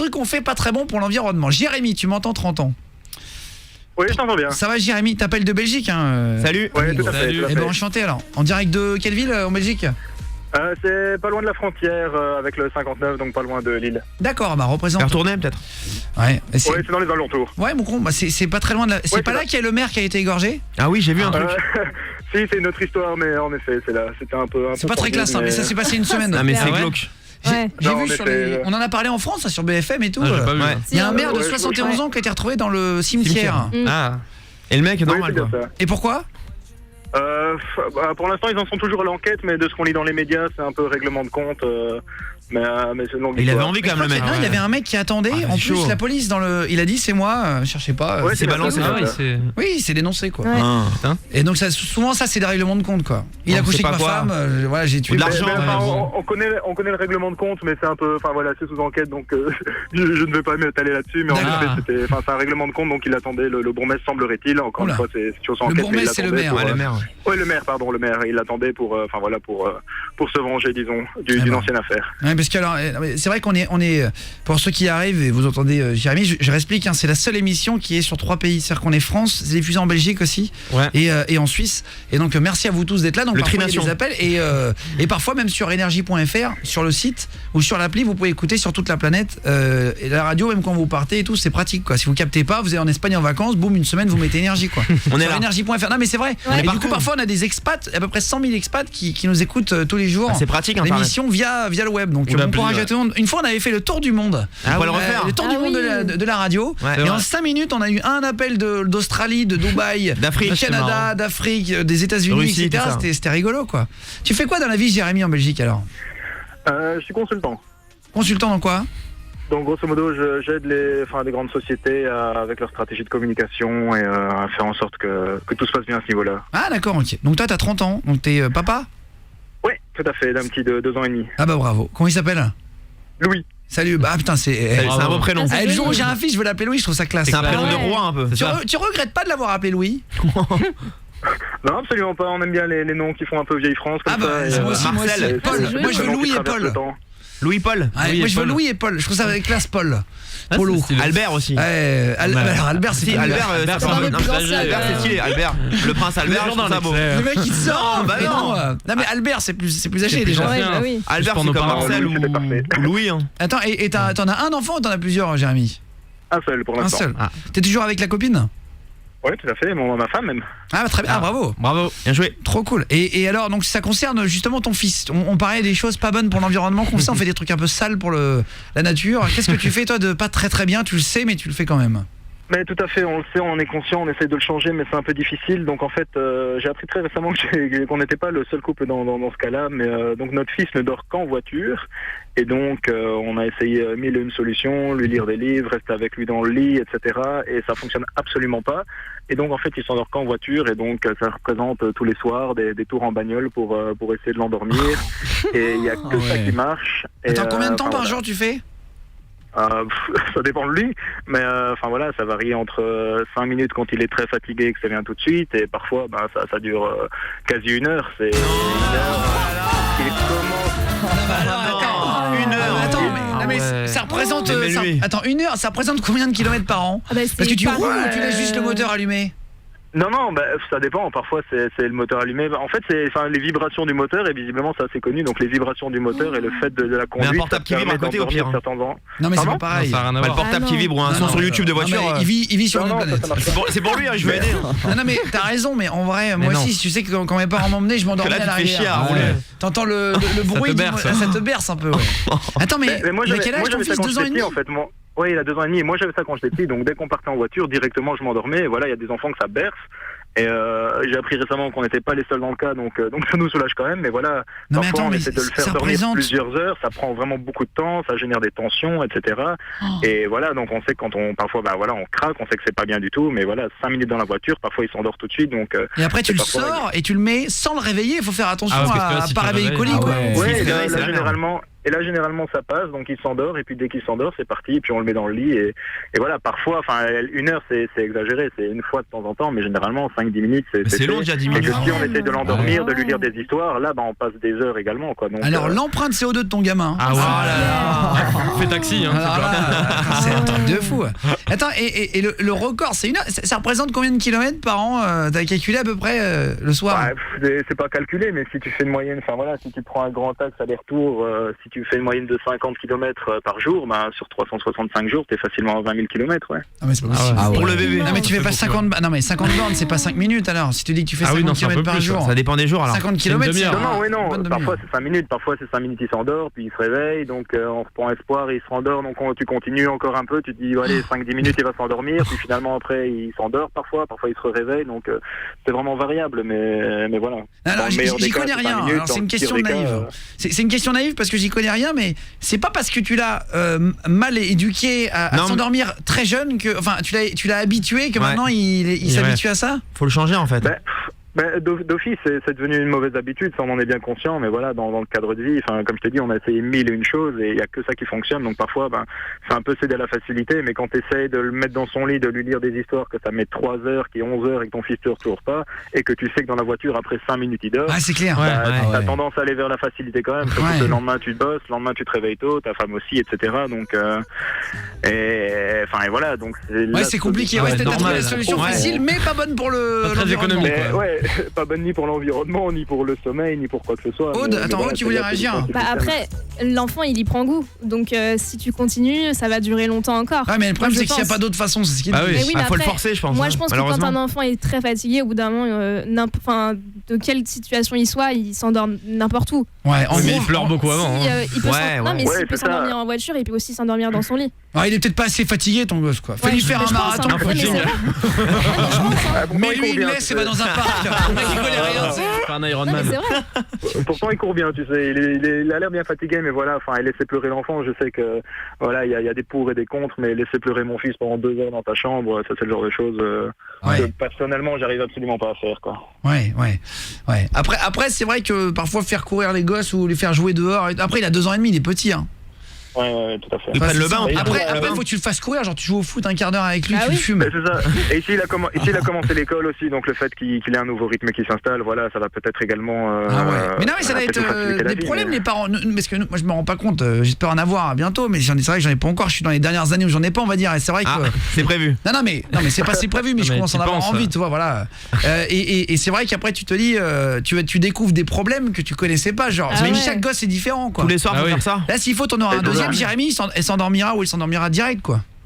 trucs qu'on fait pas très bon pour l'environnement. Jérémy, tu m'entends 30 ans. Oui, je t'entends bien. Ça va Jérémy, t'appelles de Belgique hein Salut. Ouais, tout à fait. Eh ben enchanté alors. En direct de quelle ville en Belgique? C'est pas loin de la frontière avec le 59, donc pas loin de Lille. D'accord, bah représente. Retourner peut-être. Ouais, c'est dans les alentours. Ouais, mon con, bah c'est pas très loin de la... C'est pas là qu'il y a le maire qui a été égorgé? Ah oui, j'ai vu un truc. Si, c'est une autre histoire, mais en effet, c'est là. C'était un peu. C'est pas très classe, mais ça s'est passé une semaine. Ah mais c'est glauque. J'ai vu sur les... On en a parlé en France, là, sur BFM et tout. Il y a un maire de 71 ans qui a été retrouvé dans le cimetière. Ah. Et le mec est normal quoi. Et pourquoi? Pour l'instant, ils en sont toujours à l'enquête, mais de ce qu'on lit dans les médias, c'est un peu règlement de compte. Mais c'est longue. Il avait envie quand même le mec. Non, il y avait un mec qui attendait. En plus, la police dans le. Il a dit c'est moi. Cherchez pas. Ouais, c'est balancé. Oui, il s'est dénoncé quoi. Ouais. Et donc souvent ça c'est des règlements de compte quoi. Il a couché avec ma femme. Voilà, j'ai tué. De l'argent. On connaît le règlement de compte, mais c'est un peu. Enfin voilà, c'est sous enquête, donc je ne vais pas m'étaler là-dessus. Mais en effet, c'est un règlement de compte, donc il attendait le bourgmestre semblerait-il. Encore une fois, c'est sur enquête. Le bourgmestre c'est le maire. Oui, le maire, pardon, le maire. Il l'attendait pour se venger, disons, d'une ancienne affaire. Ouais, parce que alors. C'est vrai qu'on est pour ceux qui arrivent et vous entendez Jérémy, je réexplique, c'est la seule émission qui est sur 3 pays, c'est-à-dire qu'on est France, c'est diffusé en Belgique aussi et en Suisse. Et donc merci à vous tous d'être là. Donc parfois il y a des appels et parfois même sur énergie.fr, sur le site ou sur l'appli, vous pouvez écouter sur toute la planète et la radio même quand vous partez et tout, c'est pratique quoi. Si vous captez pas, vous êtes en Espagne en vacances, boum, une semaine vous mettez énergie quoi. On est sur là. énergie.fr. Non mais c'est vrai. Et du coup parfois on a des expats, à peu près 100 000 expats qui nous écoutent tous les jours. C'est pratique l'émission via le web. Donc bon courage à tout le monde. Une fois on avait fait le tour du monde. On va le refaire. Le tour du monde de la radio. Et en 5 minutes, on a eu un appel d'Australie, de Dubaï, d'Afrique, de Canada, d'Afrique, des États-Unis, etc. C'était rigolo quoi. Tu fais quoi dans la vie Jérémy en Belgique alors? Je suis consultant. Consultant dans quoi? Donc grosso modo, j'aide les grandes sociétés avec leur stratégie de communication et à faire en sorte que tout se passe bien à ce niveau-là. Ah d'accord, ok. Donc toi t'as 30 ans, donc t'es papa? Oui, tout à fait, d'un petit de 2 ans et demi. Ah bah bravo. Comment il s'appelle? Louis. Salut, bah putain c'est un beau prénom. Le jour où j'ai un fils, je veux l'appeler Louis, je trouve ça classe. C'est un prénom de roi un peu. Tu regrettes pas de l'avoir appelé Louis? Non, absolument pas, on aime bien les noms qui font un peu vieille France comme ça. Moi aussi, Marcel, Paul. Moi je veux Louis et Paul. Louis-Paul. Moi je veux Louis et Paul, je trouve ça avec classe Paul. Polo. Albert aussi. Alors Albert c'est Albert c'est stylé. Albert, le prince Albert, je trouve ça beau. Le mec il sort. Bah non. Non mais Albert c'est plus âgé déjà. Albert c'est comme Marcel ou Louis. Attends, et t'en as un enfant ou t'en as plusieurs Jérémy? Un seul pour l'instant. Un seul. T'es toujours avec la copine? Oui, tout à fait, ma femme même. Ah très bien, bravo. Bien joué. Trop cool. Et alors, donc ça concerne justement ton fils. On parlait des choses pas bonnes pour l'environnement, qu'on sait, on fait des trucs un peu sales pour la nature. Qu'est-ce que tu fais toi de pas très bien? Tu le sais, mais tu le fais quand même. Mais tout à fait, on le sait, on en est conscient, on essaie de le changer, mais c'est un peu difficile. Donc en fait, j'ai appris très récemment qu'on n'était pas le seul couple dans ce cas-là. Mais donc notre fils ne dort qu'en voiture. Et donc on a essayé 1001 solutions, lui lire des livres, rester avec lui dans le lit, etc. Et ça fonctionne absolument pas. Et donc en fait, il s'endort qu'en voiture. Et donc ça représente tous les soirs des tours en bagnole pour essayer de l'endormir. Et il n'y a que ça qui marche. Attends, combien de temps par jour tu fais? Ça dépend de lui, mais voilà, ça varie entre 5 minutes quand il est très fatigué et que ça vient tout de suite, et parfois ça dure quasi 1 heure. C'est 1 heure. Il commence. 1 heure. Attends, mais ça représente. Attends, 1 heure, ça représente combien de kilomètres par an? Parce que tu roules ou tu laisses juste le moteur allumé? Non, ça dépend. Parfois, c'est le moteur allumé. En fait, c'est les vibrations du moteur, et visiblement, c'est assez connu. Donc, les vibrations du moteur et le fait de la conduite. Mais un portable qui vibre à côté, au pire. Non, mais c'est pas pareil. Le portable qui vibre, un son sur YouTube de voiture. Il vit sur une planète. C'est pour lui, je vais aider. Non, mais t'as raison, mais en vrai, moi aussi, tu sais que quand mes parents m'emmenaient, je m'endormais à l'arrière. T'entends le bruit, ça te berce un peu. Attends, mais il a quel âge ton fils? 2 ans et demi? Oui, il a 2 ans et demi, et moi j'avais ça quand j'étais petit, donc dès qu'on partait en voiture, directement je m'endormais, et voilà, il y a des enfants que ça berce, et j'ai appris récemment qu'on n'était pas les seuls dans le cas, donc ça nous soulage quand même, mais voilà, parfois on essaie de le faire dormir plusieurs heures, ça prend vraiment beaucoup de temps, ça génère des tensions, etc. Et voilà, donc on sait que quand parfois on craque, on sait que c'est pas bien du tout, mais voilà, 5 minutes dans la voiture, parfois il s'endort tout de suite, donc... et après tu le sors, et tu le mets sans le réveiller, il faut faire attention à pas réveiller le colis, quoi. Oui, généralement... Et là, généralement, ça passe, donc il s'endort, et puis dès qu'il s'endort, c'est parti, et puis on le met dans le lit, et voilà, parfois, enfin, 1 heure, c'est exagéré, c'est une fois de temps en temps, mais généralement, 5-10 minutes, c'est long déjà 10 minutes. Et que si on essaie de l'endormir, de lui lire des histoires, là, on passe des heures également, quoi. Donc, alors, l'empreinte CO2 de ton gamin. Ah voilà. Fais taxi, hein. C'est un truc de fou. Attends, et le record, c'est ça représente combien de kilomètres par an? T'as calculé à peu près le soir? C'est pas calculé, mais si tu fais une moyenne, enfin voilà, si tu prends un grand axe aller-retour, si tu fais une moyenne de 50 km par jour, sur 365 jours, t'es facilement à 20 000 km, ouais. Ah mais c'est pas possible. Pour le bébé. Non mais tu fais pas 50 non mais 50 bornes, c'est pas 5 minutes alors. Si tu dis que tu fais 50 km par jour. Ça dépend des jours alors. 50 km, non, parfois c'est 5 minutes, parfois c'est 5 minutes il s'endort, puis il se réveille, donc on reprend espoir, il se rendort, donc tu continues encore un peu, tu te dis allez 5-10 minutes il va s'endormir, puis finalement après il s'endort parfois il se réveille, donc c'est vraiment variable, mais voilà. Alors j'y connais rien, alors c'est une question naïve. C'est une question naïve parce que j'y connais rien, mais c'est pas parce que tu l'as mal éduqué à s'endormir très jeune que, enfin tu l'as habitué que maintenant il s'habitue à ça. Faut le changer en fait. D'office, c'est devenu une mauvaise habitude, ça on en est bien conscient, mais voilà, dans le cadre de vie, enfin comme je t'ai dit, on a essayé 1001 choses et il y a que ça qui fonctionne, donc parfois c'est un peu céder à la facilité, mais quand tu essayes de le mettre dans son lit, de lui lire des histoires que ça met 3 heures, qui est 11 heures et que ton fils ne dort toujours pas, et que tu sais que dans la voiture après 5 minutes il dort, c'est clair. T'as tendance à aller vers la facilité quand même, parce que le lendemain tu bosses, le lendemain tu te réveilles tôt, ta femme aussi, etc. Donc et voilà, donc c'est compliqué, c'était peut-être la solution facile, mais pas bonne pour l'environnement. Pas bonne ni pour l'environnement, ni pour le sommeil, ni pour quoi que ce soit. Aude, tu voulais réagir? Après, l'enfant il y prend goût, donc si tu continues, ça va durer longtemps encore. Ah mais le problème c'est qu'il n'y a pas d'autre façon, c'est ce qu'il dit. Faut le forcer, je pense. Moi je pense que quand un enfant est très fatigué, au bout d'un moment, de quelle situation il soit, il s'endort n'importe où. Ouais, mais il pleure beaucoup avant. Il peut s'il peut s'endormir en voiture, il peut aussi s'endormir dans son lit. Il est peut-être pas assez fatigué ton gosse quoi. Fais-lui faire un marathon. Mais lui il laisse et va dans un parc. Il connaît rien. C'est un Ironman. Pourtant il court bien, tu sais, il a l'air bien fatigué, mais voilà, laisser pleurer l'enfant, je sais que voilà, il y a des pour et des contre, mais laisser pleurer mon fils pendant 2 heures dans ta chambre, ça c'est le genre de choses que personnellement j'arrive absolument pas à faire quoi. Ouais. Après c'est vrai que parfois faire courir les gosses ou les faire jouer dehors, après il a 2 ans et demi, il est petit hein. Ouais, tout à fait. Ils prennent le bain. Après, faut que tu le fasses courir, genre tu joues au foot un quart d'heure avec lui, tu le fumes. C'est ça. Et ici, il a commencé l'école aussi, donc le fait qu'il ait un nouveau rythme qui s'installe, voilà, ça va peut-être également. Mais non, mais ça va être des problèmes les parents, parce que moi je me rends pas compte. J'espère en avoir bientôt, mais c'est vrai que j'en ai pas encore. Je suis dans les dernières années où j'en ai pas, on va dire. Et c'est vrai que c'est prévu. Non, mais c'est pas c'est prévu, mais je commence à en avoir envie, tu vois, voilà. Et c'est vrai qu'après tu te dis, tu découvres des problèmes que tu connaissais pas, genre. Mais chaque gosse est différent, quoi. Tous les soirs, faut faire ça. Là, s'il faut, t'en auras un deuxième, Jérémy. Elle s'endormira ou il s'endormira direct quoi.